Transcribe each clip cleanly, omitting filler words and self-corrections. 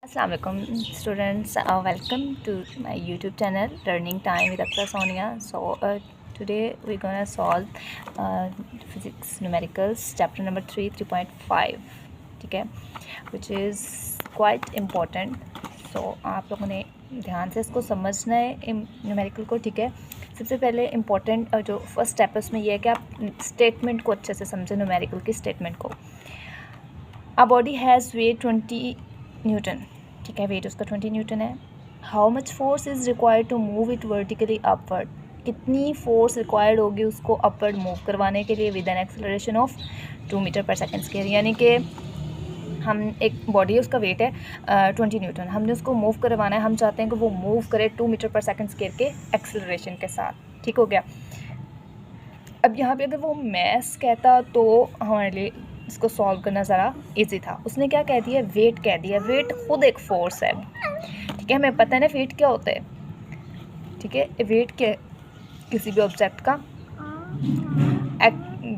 Assalamu alaikum students, welcome to my YouTube channel Learning Time with Akhtar Sonia. Today we're gonna solve physics numericals chapter number 3.5, ठीक है, which is quite important. So आप लोगों ने ध्यान से इसको समझना है न्यूमेरिकल को, ठीक है। सबसे पहले इम्पोर्टेंट जो फर्स्ट स्टेप है उसमें यह है कि आप स्टेटमेंट को अच्छे से समझें, न्यूमेरिकल की स्टेटमेंट को। A body has weight 20 newton, ठीक है, वेट उसका 20 न्यूटन है। How much force is required to move it vertically upward, कितनी फोर्स रिक्वायर्ड होगी उसको अपवर्ड मूव करवाने के लिए with an acceleration of 2 meter per second square. यानी कि हम एक बॉडी, उसका वेट है 20 न्यूटन, हमने उसको मूव करवाना है, हम चाहते हैं कि वो मूव करे 2 मीटर पर सेकेंड स्क्वायर के एक्सेलरेशन के साथ, ठीक हो गया। अब यहाँ पे अगर वो मैस कहता तो हमारे लिए इसको सॉल्व करना ज़रा इजी था। उसने क्या कह दिया, वेट कह दिया। वेट खुद एक फोर्स है, ठीक है, हमें पता है ना वेट क्या होता है, ठीक है। वेट क्या, किसी भी ऑब्जेक्ट का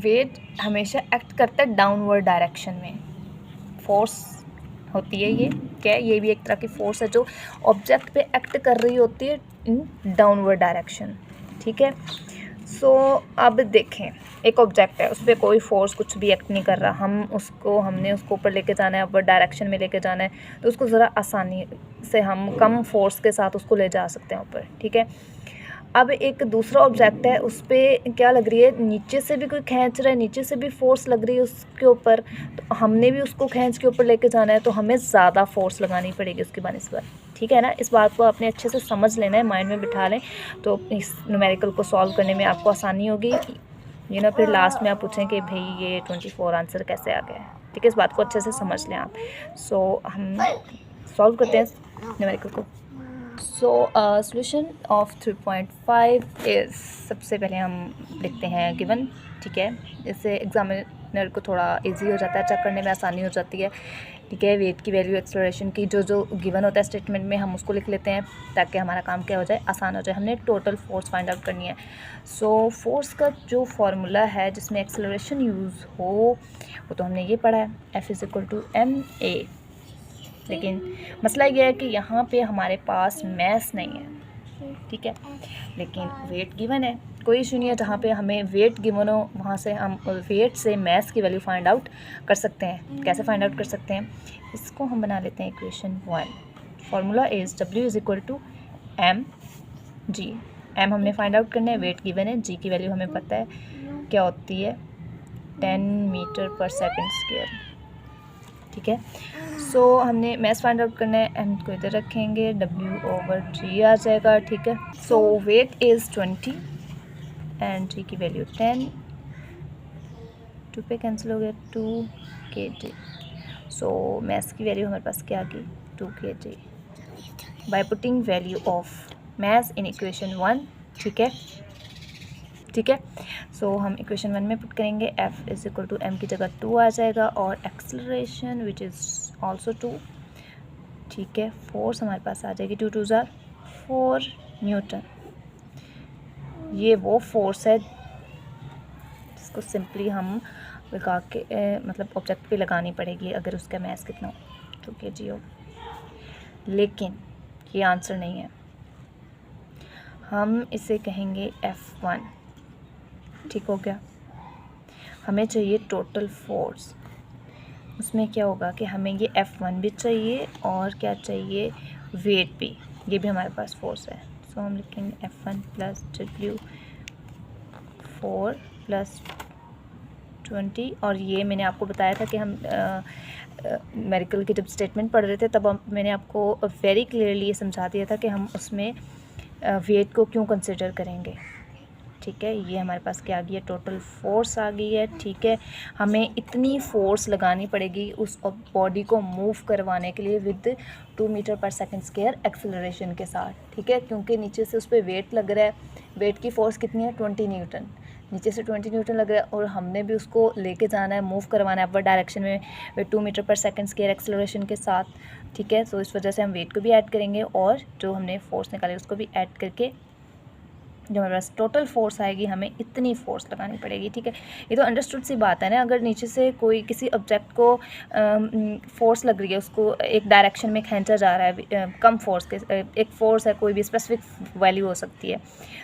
वेट हमेशा एक्ट करता है डाउनवर्ड डायरेक्शन में। फोर्स होती है ये, क्या है, ये भी एक तरह की फोर्स है जो ऑब्जेक्ट पे एक्ट कर रही होती है इन डाउनवर्ड डायरेक्शन, ठीक है। अब देखें, एक ऑब्जेक्ट है, उस पर कोई फोर्स कुछ भी एक्ट नहीं कर रहा, हमने उसको ऊपर लेके जाना है, ऊपर डायरेक्शन में लेके जाना है, तो उसको ज़रा आसानी से हम कम फोर्स के साथ उसको ले जा सकते हैं ऊपर, ठीक है। अब एक दूसरा ऑब्जेक्ट है, उस पर क्या लग रही है, नीचे से भी कोई खींच रहा है, नीचे से भी फोर्स लग रही है उसके ऊपर, तो हमने भी उसको खींच के ऊपर लेके जाना है, तो हमें ज़्यादा फोर्स लगानी पड़ेगी उसकी बनिस्बत, ठीक है ना। इस बात को आपने अच्छे से समझ लेना है, माइंड में बिठा लें, तो इस न्यूमेरिकल को सॉल्व करने में आपको आसानी होगी। ये ना फिर लास्ट में आप पूछें कि भाई ये 24 आंसर कैसे आ गया, ठीक है। इस बात को अच्छे से समझ लें आप। हम सॉल्व करते हैं न्यूमेरिकल को। सोल्यूशन ऑफ 3.5 इज़, सबसे पहले हम लिखते हैं गिवन, ठीक है। इससे एग्जामिनर को थोड़ा इजी हो जाता है, चेक करने में आसानी हो जाती है, ठीक है। वेट की वैल्यू, एक्सेलरेशन की जो गिवन होता है स्टेटमेंट में, हम उसको लिख लेते हैं ताकि हमारा काम क्या हो जाए, आसान हो जाए। हमने टोटल फोर्स फाइंड आउट करनी है। फोर्स का जो फार्मूला है जिसमें एक्सेलरेशन यूज़ हो वो तो हमने ये पढ़ा है, F=ma। लेकिन मसला ये है कि यहाँ पे हमारे पास मैस नहीं है, ठीक है, लेकिन वेट गिवन है। कोई इशू नहीं है, जहाँ पे हमें वेट गिवन हो वहाँ से हम वेट से मैस की वैल्यू फाइंड आउट कर सकते हैं। कैसे फाइंड आउट कर सकते हैं, इसको हम बना लेते हैं equation 1। Formula is W=mg। m हमने फाइंड आउट करना है, वेट गिवन है, g की वैल्यू हमें पता है क्या होती है, 10 मीटर पर सेकेंड स्क्वायर, ठीक है। हमने मैस फाइंड आउट करना है, एम को इधर रखेंगे, W/3 आ जाएगा, ठीक है। वेट इज़ 20 एंड जी की वैल्यू 10, 2 पे कैंसिल हो गया, 2 kg। मैस की वैल्यू हमारे पास क्या आ गई, 2 kg by putting value of mass in equation 1, ठीक है, ठीक है। हम इक्वेशन 1 में पुट करेंगे, F=m की जगह 2 आ जाएगा, और एक्सेलरेशन विच इज़ ऑल्सो 2, ठीक है। फोर्स हमारे पास आ जाएगी 2 2 4 न्यूटन। ये वो फोर्स है जिसको सिंपली हम लगा के मतलब ऑब्जेक्ट पे लगानी पड़ेगी अगर उसका मैस कितना हो, 2 kg हो। लेकिन ये आंसर नहीं है, हम इसे कहेंगे F1, ठीक हो गया। हमें चाहिए टोटल फोर्स, उसमें क्या होगा कि हमें ये F1 भी चाहिए और क्या चाहिए, वेट भी, ये भी हमारे पास फोर्स है। हम लिखेंगे F1 + W4 + 20, और ये मैंने आपको बताया था कि हम न्यूमेरिकल की जब स्टेटमेंट पढ़ रहे थे तब मैंने आपको वेरी क्लियरली ये समझा दिया था कि हम उसमें वेट को क्यों कंसिडर करेंगे, ठीक है। ये हमारे पास क्या आ गई है, टोटल फोर्स आ गई है, ठीक है। हमें इतनी फोर्स लगानी पड़ेगी उस बॉडी को मूव करवाने के लिए with 2 meter per second square acceleration के साथ, ठीक है, क्योंकि नीचे से उस पर वेट लग रहा है। वेट की फोर्स कितनी है, 20 न्यूटन, नीचे से 20 न्यूटन लग रहा है, और हमने भी उसको लेके जाना है, मूव करवाना है अपवर डायरेक्शन में 2 meter per second square acceleration के साथ, ठीक है। इस वजह से हम वेट को भी ऐड करेंगे और जो हमने फोर्स निकाली उसको भी ऐड करके जो हमारे पास टोटल फोर्स आएगी हमें इतनी फोर्स लगानी पड़ेगी, ठीक है। ये तो अंडरस्टूड सी बात है ना, अगर नीचे से कोई किसी ऑब्जेक्ट को फोर्स लग रही है, उसको एक डायरेक्शन में खींचा जा रहा है कम फोर्स के, एक फोर्स है, कोई भी स्पेसिफिक वैल्यू हो सकती है,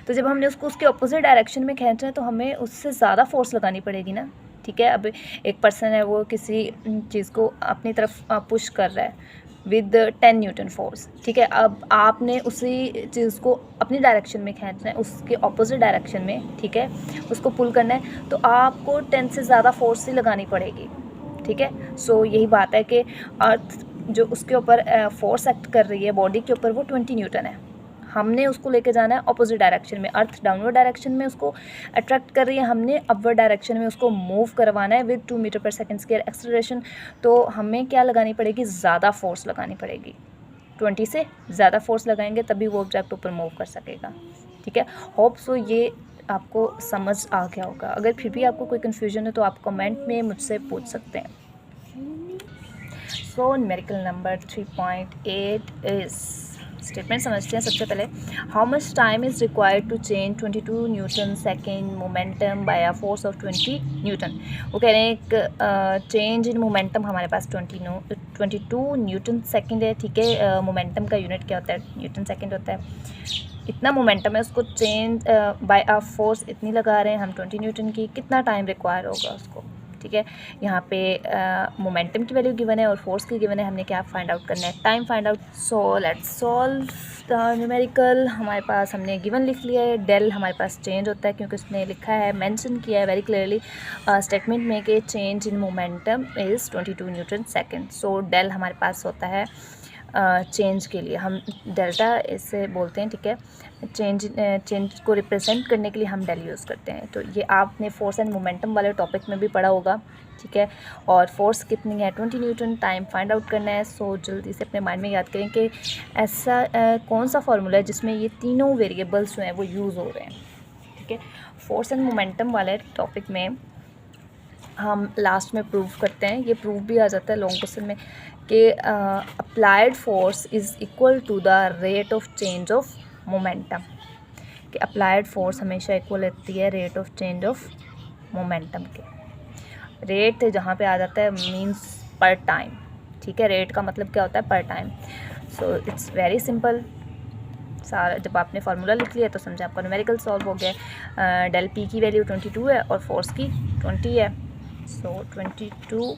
तो जब हमने उसको उसके अपोजिट डायरेक्शन में खींचा है तो हमें उससे ज़्यादा फोर्स लगानी पड़ेगी ना, ठीक है। अब एक पर्सन है वो किसी चीज़ को अपनी तरफ पुश कर रहा है विद 10 न्यूटन फोर्स, ठीक है। अब आपने उसी चीज़ को अपनी डायरेक्शन में खींचना है, उसके ऑपोजिट डायरेक्शन में, ठीक है, उसको पुल करना है, तो आपको 10 से ज़्यादा फोर्स ही लगानी पड़ेगी, ठीक है। सो यही बात है कि अर्थ जो उसके ऊपर फोर्स एक्ट कर रही है बॉडी के ऊपर, वो 20 न्यूटन है। हमने उसको लेके जाना है ऑपोजिट डायरेक्शन में, अर्थ डाउनवर्ड डायरेक्शन में उसको अट्रैक्ट कर रही है, हमने अपवर्ड डायरेक्शन में उसको मूव करवाना है with 2 meter per second square acceleration. तो हमें क्या लगानी पड़ेगी, ज़्यादा फोर्स लगानी पड़ेगी, 20 से ज़्यादा फोर्स लगाएंगे तभी वो ऑब्जेक्ट ऊपर मूव कर सकेगा, ठीक है। होप सो ये आपको समझ आ गया होगा। अगर फिर भी आपको कोई कन्फ्यूजन है तो आप कमेंट में मुझसे पूछ सकते हैं। So numerical number 3.8 is, statement समझते हैं सबसे पहले। How much time is required to change 22 newton second momentum by a force of 20 newton. वो कह रहे हैं एक चेंज इन मोमेंटम हमारे पास 22 न्यूटन सेकेंड है, ठीक है। मोमेंटम का यूनिट क्या होता है, न्यूटन सेकेंड होता है। इतना मोमेंटम है, उसको चेंज बाय अ फोर्स इतनी लगा रहे हैं हम 20 न्यूटन की, कितना टाइम रिक्वायर होगा उसको, ठीक है। यहाँ पे मोमेंटम की वैल्यू गिवन है और फोर्स की गिवन है, हमने क्या फाइंड आउट करना है, time find out. So let's solve the numerical. हमारे पास हमने गिवन लिख लिया है, डेल हमारे पास चेंज होता है क्योंकि उसने लिखा है, मेंशन किया है वेरी क्लियरली स्टेटमेंट में कि change in momentum is 22 newton second. So del हमारे पास होता है चेंज के लिए, हम डेल्टा इसे बोलते हैं, ठीक है। चेंज को रिप्रेजेंट करने के लिए हम डेल यूज़ करते हैं। तो ये आपने फोर्स एंड मोमेंटम वाले टॉपिक में भी पढ़ा होगा, ठीक है। और फोर्स कितनी है, 20 न्यूटन, टाइम फाइंड आउट करना है। सो जल्दी से अपने माइंड में याद करें कि ऐसा कौन सा फार्मूला है जिसमें ये तीनों वेरिएबल्स जो हैं वो यूज़ हो रहे हैं, ठीक है। फोर्स एंड मोमेंटम वाले टॉपिक में हम लास्ट में प्रूव करते हैं, ये प्रूव भी आ जाता है लॉन्ग क्वेश्चन में कि applied force is equal to the rate of change of momentum, कि अप्लाइड फोर्स हमेशा इक्वल रहती है rate of change of momentum के। रेट जहाँ पे आ जाता है मींस पर टाइम, ठीक है। रेट का मतलब क्या होता है, पर time. So it's very simple. सारा जब आपने फार्मूला लिख लिया तो समझे आपका न्यूमेरिकल सॉल्व हो गया। डेल पी की वैल्यू 22 है और फोर्स की 20 है। सो 22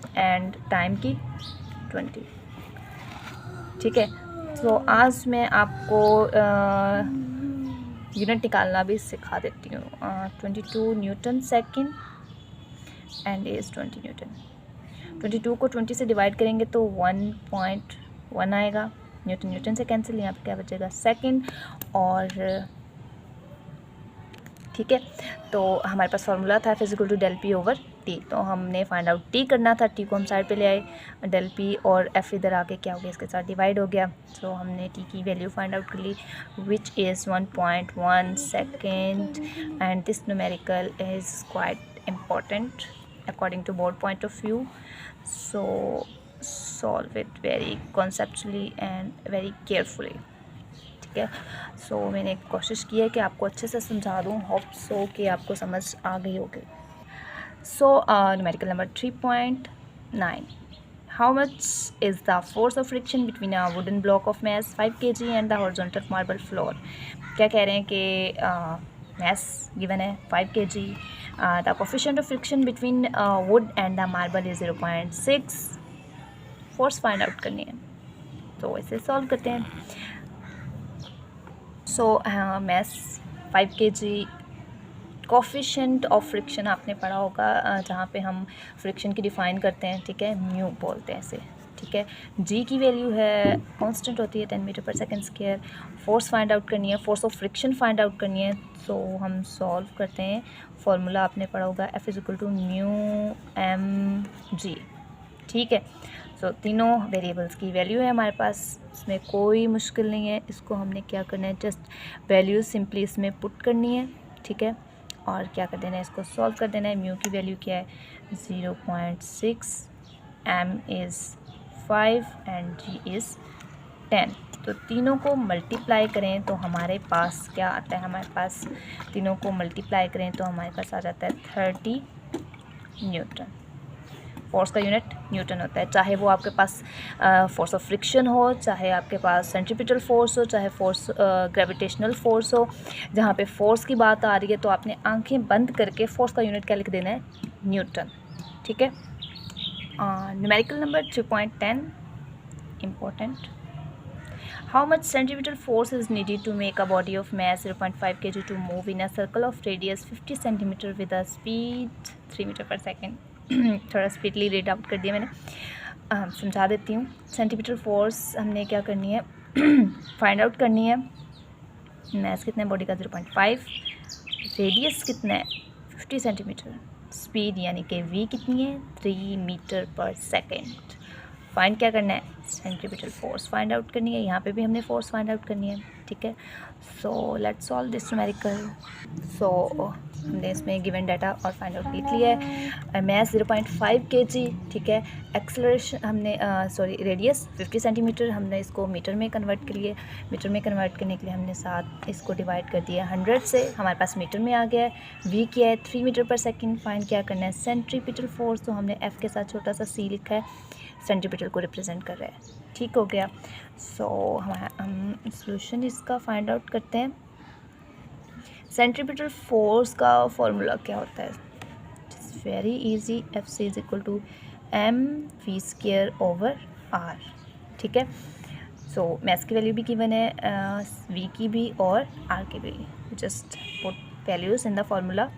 एंड टाइम की 20, ठीक है। सो आज मैं आपको यूनिट निकालना भी सिखा देती हूँ। 22 newton second and is 20 Newton. 22 को 20 से डिवाइड करेंगे तो 1.1 आएगा, न्यूटन न्यूटन से कैंसिल, यहाँ पे क्या बचेगा सेकेंड, और ठीक है। तो हमारे पास फार्मूला था F equal to del P over T, तो हमने फाइंड आउट टी करना था, टी को हम साइड पे ले आए, डेल पी और एफ इधर आके क्या हो गया, इसके साथ डिवाइड हो गया। सो हमने टी की वैल्यू फाइंड आउट कर ली which is 1.1 second and this numerical is quite important according to board point of view. So solve it very conceptually and very carefully, ठीक है। सो मैंने कोशिश की है कि आपको अच्छे से समझा दूँ, होप सो कि आपको समझ आ गई होगी। सो numerical number 3.9, how much is the force of friction between a wooden block of mass 5 kg and the horizontal marble floor. क्या कह रहे हैं कि मैस गिवन है 5 kg, the coefficient of friction between wood and the marble is 0.6, force find out करनी है। तो इसे सॉल्व करते हैं। So mass 5 kg, coefficient of friction आपने पढ़ा होगा जहाँ पे हम फ्रिक्शन की डिफ़ाइन करते हैं, ठीक है, म्यू बोलते हैं इसे, ठीक है। जी की वैल्यू है कांस्टेंट होती है 10 metre per second square. Force find out करनी है, force of friction find out करनी है। सो हम सॉल्व करते हैं। फार्मूला आपने पढ़ा होगा F is equal to mu M G, ठीक है। सो तीनों वेरिएबल्स की वैल्यू है हमारे पास, इसमें कोई मुश्किल नहीं है। इसको हमने क्या करना है, जस्ट वैल्यू सिंपली इसमें पुट करनी है, ठीक है, और क्या कर देना है, इसको सॉल्व कर देना है। म्यू की वैल्यू क्या है 0.6, M is 5 and G is 10। तो तीनों को मल्टीप्लाई करें तो हमारे पास क्या आता है, हमारे पास तीनों को मल्टीप्लाई करें तो हमारे पास आ जाता है 30 न्यूटन। फोर्स का यूनिट न्यूटन होता है, चाहे वो आपके पास फोर्स ऑफ फ्रिक्शन हो, चाहे आपके पास सेंट्रीपिटल फोर्स हो, चाहे फोर्स ग्रेविटेशनल फोर्स हो। जहाँ पे फोर्स की बात आ रही है तो आपने आंखें बंद करके फोर्स का यूनिट क्या लिख देना है, न्यूटन। ठीक है। Numerical number 3.10 important. How much centripetal force is needed to make a body of mass 0.5 kg to move in a circle of radius 50 cm with a speed 3 metre per second. थोड़ा speedly read out कर दिया मैंने, समझा देती हूँ। Centimetre force हमने क्या करनी है, फाइंड आउट करनी है। मास कितना है बॉडी का 0.5, रेडियस कितना है 50 सेंटीमीटर, स्पीड यानी कि v कितनी है 3 मीटर पर सेकेंड। फाइंड क्या करना है, सेंट्रीपिटल फोर्स फाइंड आउट करनी है। यहाँ पे भी हमने फोर्स फाइंड आउट करनी है। ठीक है। So let's solve this numerical. So हमने इसमें गिवन डाटा और फाइंड आउट लिख लिया है। Mass 0.5 kg। ठीक है। एक्सेलरेशन हमने रेडियस 50 सेंटीमीटर, हमने इसको मीटर में कन्वर्ट कर लिए। मीटर में कन्वर्ट करने के लिए हमने साथ इसको डिवाइड कर दिया 100 से, हमारे पास मीटर में आ गया है। वी क्या है 3 मीटर पर सेकेंड। फाइंड क्या करना है, सेंट्रीपिटल फोर्स, तो हमने एफ के साथ छोटा सा सी लिखा है, सेंटीमीटर को रिप्रेजेंट कर रहा है। ठीक हो गया। सो हम सॉल्यूशन इसका फाइंड आउट करते हैं। सेंट्रीपिटल फोर्स का फॉर्मूला क्या होता है, it's very easy, F C is equal to M V square over R. ठीक है। सो मैस की वैल्यू भी गिवन है, वी की भी और आर की भी। Just put values in the formula.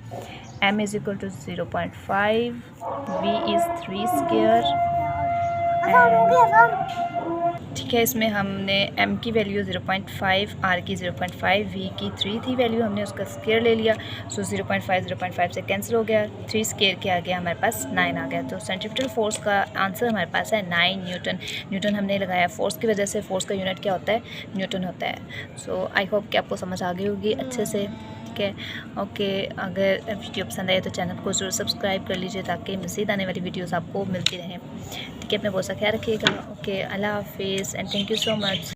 M is equal to 0.5, V is 3 square. ठीक है। इसमें हमने m की वैल्यू 0.5, r की 0.5, v की 3 थी वैल्यू, हमने उसका स्क्वायर ले लिया। सो 0.5 से कैंसिल हो गया, 3 स्क्वायर के आ गया हमारे पास 9 आ गया। तो सेंट्रीपिटल फोर्स का आंसर हमारे पास है 9 न्यूटन। न्यूटन हमने लगाया फोर्स की वजह से, फोर्स का यूनिट क्या होता है, न्यूटन होता है। सो आई होप कि आपको समझ आ गई होगी अच्छे से। ठीक है। ओके, अगर वीडियो पसंद आए तो चैनल को ज़रूर सब्सक्राइब कर लीजिए ताकि मज़ीद आने वाली वीडियोस आपको मिलती रहें। ठीक है। अपने बहुत सा ख्याल रखिएगा। ओके, अल्लाह हाफिज़ and thank you so much.